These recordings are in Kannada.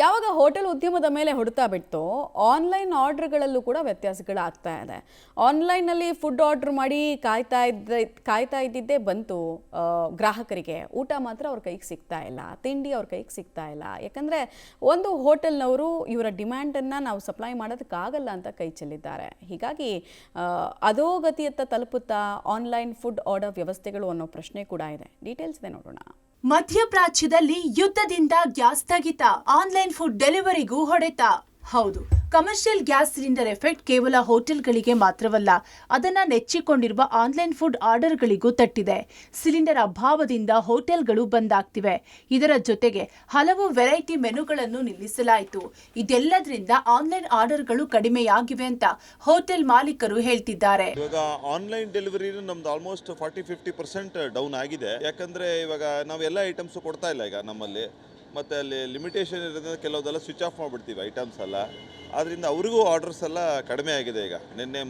ಯಾವಾಗ ಹೋಟೆಲ್ ಉದ್ಯಮದ ಮೇಲೆ ಹೊಡೆತ ಬಿಟ್ಟು ಆನ್ಲೈನ್ ಆರ್ಡರ್ಗಳಲ್ಲೂ ಕೂಡ ವ್ಯತ್ಯಾಸಗಳಾಗ್ತಾ ಇದೆ. ಆನ್ಲೈನಲ್ಲಿ ಫುಡ್ ಆರ್ಡರ್ ಮಾಡಿ ಕಾಯ್ತಾ ಇದ್ದಿದ್ದೇ ಬಂತು ಗ್ರಾಹಕರಿಗೆ. ಊಟ ಮಾತ್ರ ಅವ್ರ ಕೈಗೆ ಸಿಗ್ತಾ ಇಲ್ಲ, ತಿಂಡಿ ಅವ್ರ ಕೈಗೆ ಸಿಗ್ತಾ ಇಲ್ಲ. ಯಾಕಂದರೆ ಒಂದು ಹೋಟೆಲ್ನವರು ಇವರ ಡಿಮ್ಯಾಂಡನ್ನು ನಾವು ಸಪ್ಲೈ ಮಾಡೋದಕ್ಕಾಗಲ್ಲ ಅಂತ ಕೈ ಚೆಲ್ಲಿದ್ದಾರೆ. ಹೀಗಾಗಿ ಅಧೋಗತಿಯತ್ತ ತಲುಪುತ್ತಾ ಆನ್ಲೈನ್ ಫುಡ್ ಆರ್ಡರ್ ವ್ಯವಸ್ಥೆಗಳು ಅನ್ನೋ ಪ್ರಶ್ನೆ ಕೂಡ ಇದೆ. ಡೀಟೇಲ್ಸ್ ಇದೆ, ನೋಡೋಣ. ಮಧ್ಯಪ್ರಾಚ್ಯದಲ್ಲಿ ಯುದ್ಧದಿಂದ ಗ್ಯಾಸ್ ಸ್ಥಗಿತ, ಆನ್ಲೈನ್ ಫುಡ್ ಡೆಲಿವರಿಗೂ ಹೊಡೆತ. ಹೌದು, ಕಮರ್ಷಿಯಲ್ ಗ್ಯಾಸ್ ಸಿಲಿಂಡರ್ ಎಫೆಕ್ಟ್ ಕೇವಲ ಹೋಟೆಲ್ಗಳಿಗೆ ಮಾತ್ರವಲ್ಲ, ಅದನ್ನ ನೆಚ್ಚಿಕೊಂಡಿರುವ ಆನ್ಲೈನ್ ಫುಡ್ ಆರ್ಡರ್ಗಳಿಗೂ ತಟ್ಟಿದೆ. ಸಿಲಿಂಡರ್ ಅಭಾವದಿಂದ ಹೋಟೆಲ್ಗಳು ಬಂದ್ ಆಗ್ತಿವೆ. ಇದರ ಜೊತೆಗೆ ಹಲವು ವೆರೈಟಿ ಮೆನುಗಳನ್ನು ನಿಲ್ಲಿಸಲಾಯಿತು. ಇದೆಲ್ಲದರಿಂದ ಆನ್ಲೈನ್ ಆರ್ಡರ್ಗಳು ಕಡಿಮೆಯಾಗಿವೆ ಅಂತ ಹೋಟೆಲ್ ಮಾಲೀಕರು ಹೇಳ್ತಿದ್ದಾರೆ. ಇವಾಗ ಆನ್ಲೈನ್ ಡೆಲಿವರಿ ನಮ್ದು ಆಲ್ಮೋಸ್ಟ್ 40-50% ಡೌನ್ ಆಗಿದೆ. ಯಾಕಂದ್ರೆ ಇವಾಗ ನಾವೆಲ್ಲ ಐಟಮ್ಸ್ ಕೊಡ್ತಾ ಇಲ್ಲ ಈಗ ನಮ್ಮಲ್ಲಿ. ಮತ್ತು ಅಲ್ಲಿ ಲಿಮಿಟೇಷನ್ ಇರೋದ್ರಿಂದ ಕೆಲವುದೆಲ್ಲ ಸ್ವಿಚ್ ಆಫ್ ಮಾಡಿಬಿಡ್ತೀವಿ ಐಟಮ್ಸ್ ಎಲ್ಲ. ಆದ್ದರಿಂದ ಅವ್ರಿಗೂ ಆರ್ಡರ್ಸ್ ಎಲ್ಲ ಕಡಿಮೆ ಆಗಿದೆ. ಈಗ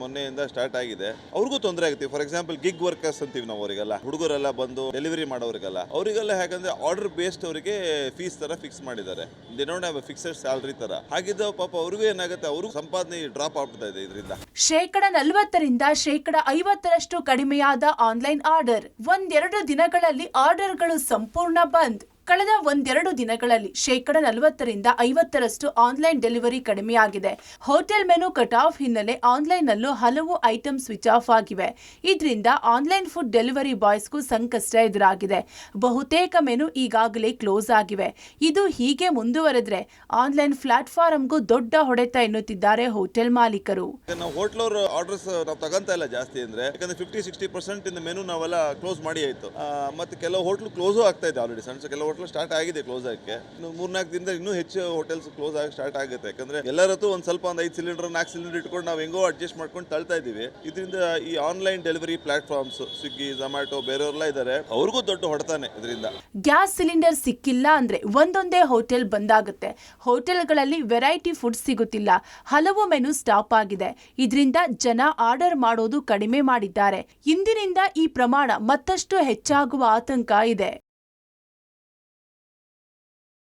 ಮೊನ್ನೆಯಿಂದ ಸ್ಟಾರ್ಟ್ ಆಗಿದೆ. ಅವ್ರಿಗೂ ತೊಂದರೆ ಆಗುತ್ತೆ. ಫಾರ್ ಎಕ್ಸಾಂಪಲ್ ಗಿಗ್ ವರ್ಕರ್ಸ್ ಅಂತೀವಿ ನಾವು, ಅವರಿಗೆಲ್ಲ ಹುಡುಗರೆಲ್ಲ ಬಂದು ಡೆಲಿವರಿ ಮಾಡೋರಿಗೆಲ್ಲ ಅವರಿಗೆಲ್ಲ ಹೇಗಂದ್ರೆ ಆರ್ಡರ್ ಬೇಸ್ಡ್ ಅವರಿಗೆ ಫೀಸ್ ತರ ಫಿಕ್ಸ್ ಮಾಡಿದ್ದಾರೆ. They don't have fixed salary ತರ. ಹಾಗಿದ್ದ ಪಾಪ ಅವ್ರಿಗೂ ಏನಾಗುತ್ತೆ, ಅವ್ರಿಗೂ ಸಂಪಾದನೆ ಡ್ರಾಪ್ ಆಗ್ಬಿಡ್ತಾ ಇದೆ ಇದರಿಂದ. 40% 50% ಕಡಿಮೆಯಾದ ಆನ್ಲೈನ್ ಆರ್ಡರ್. ಒಂದೆರಡು ದಿನಗಳಲ್ಲಿ ಆರ್ಡರ್ಗಳು ಸಂಪೂರ್ಣ ಬಂದ್. ಕಳೆದ ಒಂದೆರಡು ದಿನಗಳಲ್ಲಿ 40% ಆನ್ಲೈನ್ ಡೆಲಿವರಿ ಕಡಿಮೆಯಾಗಿದೆ. ಹೋಟೆಲ್ ಮೆನು ಕಟ್ ಆಫ್ ಹಿನ್ನೆಲೆ ಆನ್ಲೈನ್ನಲ್ಲೂ ಹಲವು ಐಟಮ್ ಸ್ವಿಚ್ ಆಫ್ ಆಗಿವೆ. ಇದರಿಂದ ಆನ್ಲೈನ್ ಫುಡ್ ಡೆಲಿವರಿ ಬಾಯ್ಸ್ಗೂ ಸಂಕಷ್ಟ ಎದುರಾಗಿದೆ. ಬಹುತೇಕ ಮೆನು ಈಗಾಗಲೇ ಕ್ಲೋಸ್ ಆಗಿವೆ. ಇದು ಹೀಗೆ ಮುಂದುವರೆದ್ರೆ ಆನ್ಲೈನ್ ಪ್ಲಾಟ್ಫಾರ್ಮ್ಗೂ ದೊಡ್ಡ ಹೊಡೆತ ಎನ್ನುತ್ತಿದ್ದಾರೆ ಹೋಟೆಲ್ ಮಾಲೀಕರು. ಹೋಟೆಲ್ ಆರ್ಡರ್ಸ್ ನಾವು ತಗೊಂತ ಇಲ್ಲ ಜಾಸ್ತಿ, ಅಂದ್ರೆ ಯಾಕಂದ್ರೆ 50-60% ಇಂದ ಮೆನು ನಾವೆಲ್ಲ ಕ್ಲೋಸ್ ಮಾಡಿ ಆಯ್ತು. ಮತ್ತೆ ಕೆಲವು ಹೋಟೆಲ್ ಕ್ಲೋಸು ಆಗ್ತಾ ಇದೆ ಆಲ್ರೆಡಿ. ಸಣ್ಣ ಕೆಲವು ಹೋಟೆಲ್ ಸ್ಟಾರ್ಟ್ ಆಗಿದೆ ಕ್ಲೋಸ್ ಆಗಕ್ಕೆ. 3-4 ದಿನದಿಂದ ಇನ್ನೂ ಹೆಚ್ಚು ಹೋಟೆಲ್ಸ್ ಕ್ಲೋಸ್ ಆಗಿ ಸ್ಟಾರ್ಟ್ ಆಗುತ್ತೆ. ಯಾಕಂದ್ರೆ ಎಲ್ಲರತ್ತು ಒಂದು 5 ಸಿಲಿಂಡರ್ 4 ಸಿಲಿಂಡರ್ ಇಟ್ಕೊಂಡು ನಾವು ಹೆಂಗೋ ಅಡ್ಜಸ್ಟ್ ಮಾಡ್ಕೊಂಡು ತಳ್ತಾ ಇದೀವಿ. ಇದರಿಂದ ಈ online delivery platforms Swiggy, Zomato ಬೇರೆಯವರೆಲ್ಲ ಇದ್ದಾರೆ, ಅವ್ರಿಗೂ ದೊಡ್ಡ ಹೊಡೆತಾನೆ ಇದರಿಂದ. ಗ್ಯಾಸ್ ಸಿಲಿಂಡರ್ ಸಿಕ್ಕಿಲ್ಲ ಅಂದ್ರೆ ಒಂದೊಂದೇ ಹೋಟೆಲ್ ಬಂದಾಗುತ್ತೆ. ಹೋಟೆಲ್ಗಳಲ್ಲಿ ವೆರೈಟಿ ಫುಡ್ ಸಿಗುತ್ತಿಲ್ಲ, ಹಲವು ಮೆನು ಸ್ಟಾಪ್ ಆಗಿದೆ. ಇದರಿಂದ ಜನ ಆರ್ಡರ್ ಮಾಡೋದು ಕಡಿಮೆ ಮಾಡಿದ್ದಾರೆ. ಇಂದಿನಿಂದ ಈ ಪ್ರಮಾಣ ಮತ್ತಷ್ಟು ಹೆಚ್ಚಾಗುವ ಆತಂಕ ಇದೆ.